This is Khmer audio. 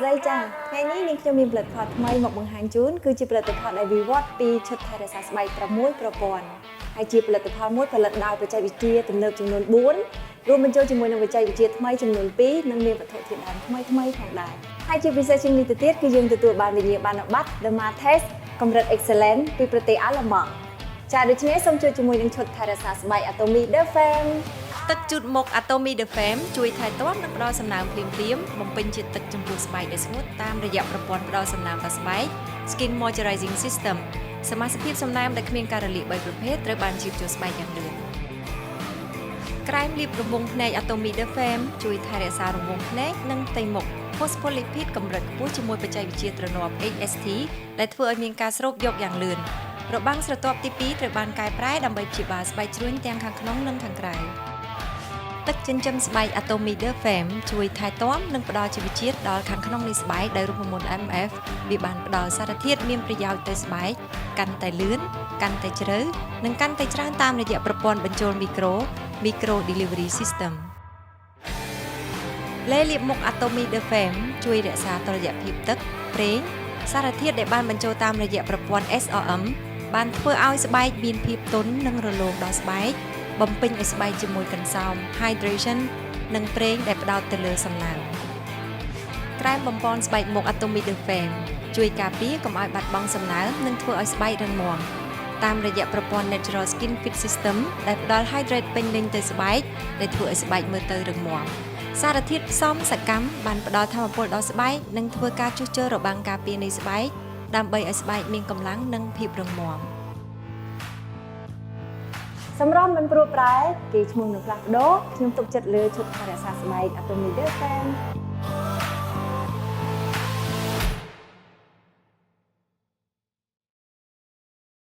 ស្ដីចាថ្ងៃនេះនាងខ្ញុំមានផលិតផលថ្មីមកបង្ហាញជូនគឺជាផលិតផលដែលវិវត្តពីឈុតថែរក្សាស្បែក6ប្រព័ន្ធហើយជាផលិតផលមួយផលិតដោយបច្ចេកវិទ្យាទំនើបចំនួន4រួមបញ្ចូលជាមួយនឹងបច្ចេកវិទ្យាថ្មីចំនួន2និងមានវត្ថុធាតុដើមថ្មីផងដែរហើយជាពិសេសជាងនេះទៅទៀតគឺយើងទទួលបានវិញ្ញាបនបត្រ Dermatest កម្រិត Excellent ពីប្រទេសអាល្លឺម៉ង់ចាដូច្នេះសូមជួយជាមួយនឹងឈុតថែរក្សាស្បែក Atomy Derfam ទឹកជូតមុខ Atomy Derfam ជួយថែទាំនិងផ្ដល់សំណើមភ្លាមៗបំពេញជាតិទឹកចំពោះស្បែកដែលស្ងួតតាមរយៈប្រព័ន្ធផ្ដល់សំណើមដល់ស្បែក Skin Moisturizing System សមាសភាពសំណើមដែលគ្មានការរលាក3ប្រភេទត្រូវបានជៀបចូលស្បែកយ៉ាងលឿនក្រែមលាបរង្វង់ភ្នែក Atomy Derfam ជួយថែរក្សារង្វង់ភ្នែកនិងផ្ទៃមុខ Phospholipid កម្រិតខ្ពស់ជាមួយបច្ចេកវិទ្យាទ្រនាប់ HST ដែលធ្វើឲ្យមានការស្រូបយកយ៉ាងលឿនរបាំងស្រទាប់ទី2ត្រូវបានកែប្រែដើម្បីព្យាបាលស្បែកជ្រួញទាំងខាងក្នុងនិងខាងក្រៅទឹកចិញ្ចឹមស្បែក Atomy Derfam ជួយថែទាំនិងផ្ដល់ជីវជាតិដល់ខាងក្នុងនៃស្បែកដោយរូបមន្ត MF វាបានផ្ដល់សារធាតុមានប្រយោជន៍ទៅស្បែកកាន់តែលឿនកាន់តែជ្រៅនិងកាន់តែច្រើនតាមរយៈប្រព័ន្ធបញ្ចូលMicro Delivery System លេលាបមុខ Atomy Derfam ជួយរក្សាតុល្យភាពទឹកប្រេងសារធាតុដែលបានបញ្ចូលតាមរយៈប្រព័ន្ធ SRM បានធ្វើឲ្យស្បែកមានភាពទន់និងរលោងដល់ស្បែកបំពេញឲ្យស្បែកជាមួយកន្សោម Hydration និងប្រេងដែលផ្ដោតទៅលើសំណើមក្រែមបំពន់ស្បែកមុខ Atomy Derfam ជួយការពារកុំឲ្យបាត់បង់សំណើមនិងធ្វើឲ្យស្បែករឹងមាំតាមរយៈប្រព័ន្ធ Natural Skin Fit System ដែលផ្ដល់ Hydrate ពេញលេញទៅស្បែកដែលធ្វើឲ្យស្បែកមើលទៅរឹងមាំសារធាតុផ្សំសកម្មបានផ្ដល់ថាមពលដល់ស្បែកនិងធ្វើការជួសជុលរបាំងការពារនៃស្បែកដើម្បីឲ្យស្បែកមានកម្លាំងនិងភាពរឹងមាំសម្រាប់មិនព្រោះប្រែគេឈ្មោះនឹងផ្លាស់ប្ដូរខ្ញុំទុកចិត្តលើឈុតថែរក្សាស្បែក Atomy Derfam